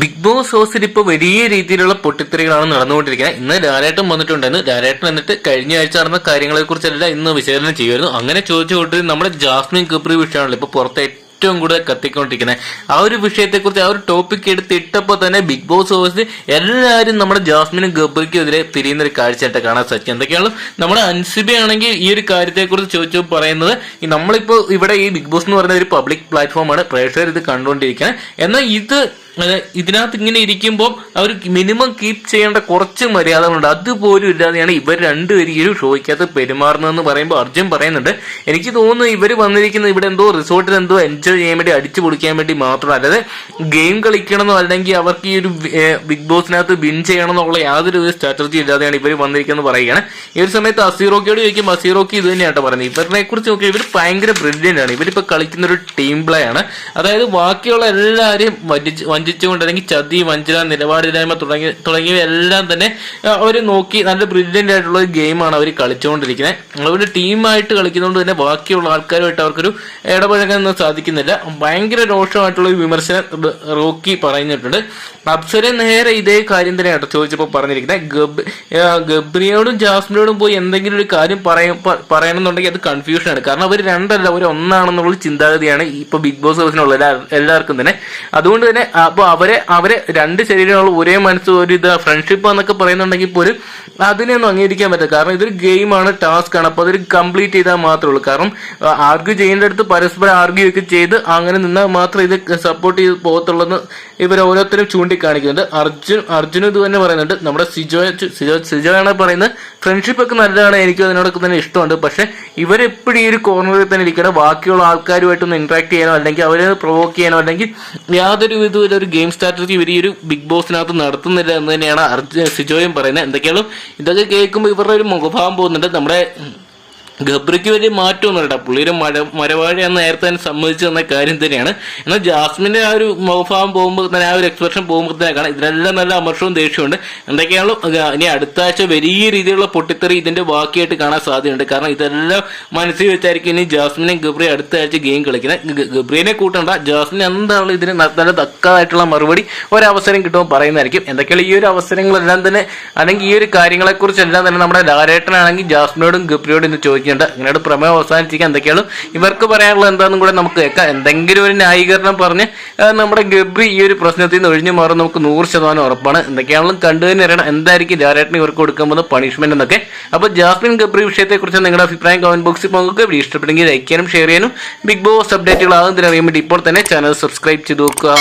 Big boss ഹൗസിൽ ഇപ്പോൾ വലിയ രീതിയിലുള്ള പൊട്ടിത്തെറികളാണ് നടന്നുകൊണ്ടിരിക്കുന്നത്. ഇന്ന് ലാലേട്ടൻ വന്നിട്ടുണ്ടായിരുന്നു. ലാലേട്ടൻ എന്നിട്ട് കഴിഞ്ഞ ആഴ്ച നടന്ന കാര്യങ്ങളെ കുറിച്ചെല്ലാം ഇന്ന് വിശകലനം ചെയ്യുമായിരുന്നു. അങ്ങനെ ചോദിച്ചുകൊണ്ട് നമ്മുടെ ജാസ്മിൻ ഗബ്രി വിഷയമാണല്ലോ ഇപ്പോൾ പുറത്തെ ഏറ്റവും കൂടുതൽ കത്തിക്കൊണ്ടിരിക്കുന്നത്. ആ ഒരു വിഷയത്തെക്കുറിച്ച് ആ ഒരു ടോപ്പിക് എടുത്ത് ഇട്ടപ്പോൾ തന്നെ ബിഗ് ബോസ് ഹൗസിൽ എല്ലാവരും നമ്മുടെ ജാസ്മിനും ഗബ്രിക്കെതിരെ തിരിയുന്ന ഒരു കാഴ്ചയായിട്ട് കാണാൻ സാധിക്കും. എന്തൊക്കെയാണ് നമ്മുടെ അൻസിബ ആണെങ്കിൽ ഈ ഒരു കാര്യത്തെക്കുറിച്ച് ചോദിച്ചു പറയുന്നത്, നമ്മളിപ്പോൾ ഇവിടെ ഈ ബിഗ് ബോസ് എന്ന് പറയുന്ന ഒരു പബ്ലിക് പ്ലാറ്റ്ഫോമാണ്, പ്രേക്ഷകർ ഇത് കണ്ടുകൊണ്ടിരിക്കുന്നത്. എന്നാൽ ഇതിനകത്ത് ഇങ്ങനെ ഇരിക്കുമ്പോൾ അവർ മിനിമം കീപ്പ് ചെയ്യേണ്ട കുറച്ച് മര്യാദകളുണ്ട്, അതുപോലും ഇല്ലാതെയാണ് ഇവർ രണ്ടുപേരും ഈ ഒരു ഷോയ്ക്കകത്ത് പെരുമാറുന്നതെന്ന് പറയുമ്പോൾ അർജുൻ പറയുന്നുണ്ട്, എനിക്ക് തോന്നുന്നു ഇവർ വന്നിരിക്കുന്നത് ഇവിടെ എന്തോ റിസോർട്ടിൽ എന്തോ എൻജോയ് ചെയ്യാൻ വേണ്ടി അടിച്ചു പൊളിക്കാൻ വേണ്ടി മാത്രം, അല്ലാതെ ഗെയിം കളിക്കണമെന്നോ അല്ലെങ്കിൽ അവർക്ക് ഈ ഒരു ബിഗ് ബോസിനകത്ത് വിൻ ചെയ്യണമെന്നുള്ള യാതൊരു സ്ട്രാറ്റജി ഇല്ലാതെയാണ് ഇവർ വന്നിരിക്കുന്നത് പറയുകയാണ്. ഈ ഒരു സമയത്ത് അസീറോക്കിയോട് ചോദിക്കുമ്പോൾ അസീറോക്കി ഇത് തന്നെയാട്ടോ പറയുന്നത്, ഇവരെ കുറിച്ച് നോക്കിയാൽ ഇവർ ഭയങ്കര ബ്രില്യൻ്റ് ആണ്, ഇവരിപ്പോൾ കളിക്കുന്ന ഒരു ടീം പ്ലേ ആണ്. അതായത് ബാക്കിയുള്ള എല്ലാവരെയും വഞ്ചിച്ചുകൊണ്ട് അല്ലെങ്കിൽ ചതി, വഞ്ചന, നിലപാടില്ലായ്മ തുടങ്ങിയവയെല്ലാം തന്നെ അവർ നോക്കി നല്ല ബ്രില്യൻ്റ് ആയിട്ടുള്ള ഒരു ഗെയിമാണ് അവർ കളിച്ചുകൊണ്ടിരിക്കുന്നത്. അവർ ടീമായിട്ട് കളിക്കുന്നതുകൊണ്ട് തന്നെ ബാക്കിയുള്ള ആൾക്കാരുമായിട്ട് അവർക്കൊരു ഇടപഴകാനൊന്നും സാധിക്കുന്നില്ല. ഭയങ്കര രോഷമായിട്ടുള്ള ഒരു വിമർശനം റോക്കി പറഞ്ഞിട്ടുണ്ട്. അപ്സര നേരെ ഇതേ കാര്യം തന്നെയാണ് ചോദിച്ചപ്പോൾ പറഞ്ഞിരിക്കുന്നത്, ഗബ്രിയോടും ജാസ്മിനോടും പോയി എന്തെങ്കിലും ഒരു കാര്യം പറയണമെന്നുണ്ടെങ്കിൽ അത് കൺഫ്യൂഷനാണ്. കാരണം അവർ രണ്ടല്ല, അവർ ഒന്നാണെന്നുള്ള ചിന്താഗതിയാണ് ഇപ്പൊ ബിഗ് ബോസ് ഹൗസിനുള്ള എല്ലാവർക്കും തന്നെ. അതുകൊണ്ട് തന്നെ അപ്പോൾ അവരെ രണ്ട് ശരീരങ്ങളും ഒരേ മനസ്സ്, ഒരു ഇത് ഫ്രണ്ട്ഷിപ്പ് എന്നൊക്കെ പറയുന്നുണ്ടെങ്കിൽ പോലും അതിനെയൊന്നും അംഗീകരിക്കാൻ പറ്റില്ല. കാരണം ഇതൊരു ഗെയിമാണ്, ടാസ്ക് ആണ്. അപ്പോൾ അതൊരു കംപ്ലീറ്റ് ചെയ്താൽ മാത്രമേ ഉള്ളൂ. കാരണം ആർഗ്യൂ ചെയ്യേണ്ട അടുത്ത് പരസ്പരം ആർഗ്യൂ ഒക്കെ ചെയ്ത് അങ്ങനെ നിന്നാൽ മാത്രം ഇത് സപ്പോർട്ട് ചെയ്ത് പോകത്തുള്ളതെന്ന് ഇവർ ഓരോരുത്തരും ചൂണ്ടിക്കാണിക്കുന്നുണ്ട്. അർജുനും ഇത് തന്നെ പറയുന്നുണ്ട്. നമ്മുടെ സിജോയാണ് പറയുന്നത്, ഫ്രണ്ട്ഷിപ്പ് ഒക്കെ നല്ലതാണ്, എനിക്ക് അതിനോടൊക്കെ തന്നെ ഇഷ്ടമുണ്ട്. പക്ഷെ ഇവരെപ്പോഴും ഈ ഒരു കോർണറിൽ തന്നെ ഇരിക്കണം, ബാക്കിയുള്ള ആൾക്കാരുമായിട്ടൊന്ന് ഇന്ററാക്ട് ചെയ്യാനോ അല്ലെങ്കിൽ അവരെ പ്രൊവോക്ക് ചെയ്യാനോ അല്ലെങ്കിൽ യാതൊരു വിധത്തിൽ ഒരു ഗെയിം സ്ട്രാറ്റജി ഇവർ ഈ ഒരു ബിഗ് ബോസിനകത്ത് നടത്തുന്നില്ല എന്ന് തന്നെയാണ് സിജോയും പറയുന്നത്. എന്തൊക്കെയാണ് ഇതൊക്കെ കേൾക്കുമ്പോൾ ഇവരുടെ ഒരു മുഖഭാവം പോകുന്നുണ്ട്. നമ്മുടെ ഗബ്രിക്ക് വലിയ മാറ്റമൊന്നും ഇല്ല, പുള്ളിയൊരു മരവാഴയെന്ന് നേരത്തെ തന്നെ സമ്മതിച്ചു തന്ന കാര്യം തന്നെയാണ്. എന്നാൽ ജാസ്മിന്റെ ആ ഒരു മുഖഭാവം പോകുമ്പോൾ തന്നെ, ആ ഒരു എക്സ്പ്രഷൻ പോകുമ്പോൾ തന്നെ കാണാം ഇതിനെല്ലാം നല്ല അമർഷവും ദേഷ്യമുണ്ട്. എന്തൊക്കെയാണല്ലോ ഇനി അടുത്ത ആഴ്ച വലിയ രീതിയിലുള്ള പൊട്ടിത്തെറി ഇതിന്റെ ബാക്കിയായിട്ട് കാണാൻ സാധ്യതയുണ്ട്. കാരണം ഇതെല്ലാം മനസ്സിൽ വെച്ചായിരിക്കും ഇനി ജാസ്മിനെയും ഗബ്രി അടുത്ത ആഴ്ച ഗെയിം കളിക്കുന്നത്. ഗബ്രിനെ കൂട്ടണ്ട, ജാസ്മിൻ എന്താണ് ഇതിന് നല്ല തക്കതായിട്ടുള്ള മറുപടി ഒരവസരം കിട്ടുമ്പോൾ പറയുന്നതായിരിക്കും. എന്തൊക്കെയാണ് ഈ ഒരു അവസരങ്ങളെല്ലാം തന്നെ അല്ലെങ്കിൽ ഈ ഒരു കാര്യങ്ങളെക്കുറിച്ചെല്ലാം തന്നെ നമ്മുടെ ലാലേട്ടനാണെങ്കിൽ ജാസ്മിനോടും ഗബ്രിയോടും ഇന്ന് ചോദിക്കും. അങ്ങനെയാണ് പ്രമേയം അവസാനിച്ചിരിക്കുക. എന്തൊക്കെയാണ് ഇവർക്ക് പറയാനുള്ളത് എന്താണെന്നും കൂടെ നമുക്ക് കേൾക്കാം. എന്തെങ്കിലും ഒരു ന്യായീകരണം പറഞ്ഞ് നമ്മുടെ ഗബ്രി ഈ ഒരു പ്രശ്നത്തിൽ നിന്ന് ഒഴിഞ്ഞു മാറും നമുക്ക് 100% ഉറപ്പാണ്. എന്തൊക്കെയാണെങ്കിലും കണ്ടു തന്നെ അറിയണം എന്തായിരിക്കും ലാലേട്ടന് ഇവർക്ക് കൊടുക്കാൻ പോകുന്ന പണിഷ്മെന്റ് എന്നൊക്കെ. അപ്പോൾ ജാസ്മിൻ ഗബ്രി വിഷയത്തെക്കുറിച്ച് നിങ്ങളുടെ അഭിപ്രായം കമന്റ് ബോക്സിൽ പങ്കുവെക്കുക. വീഡിയോ ഇഷ്ടപ്പെട്ടെങ്കിൽ ലൈക്ക് ചെയ്യാനും ഷെയർ ചെയ്യാനും ബിഗ് ബോസ് അപ്ഡേറ്റുകൾ ആകുന്നതിന് അറിയാൻ വേണ്ടി ഇപ്പോൾ തന്നെ ചാനൽ സബ്സ്ക്രൈബ് ചെയ്ത് നോക്കുക.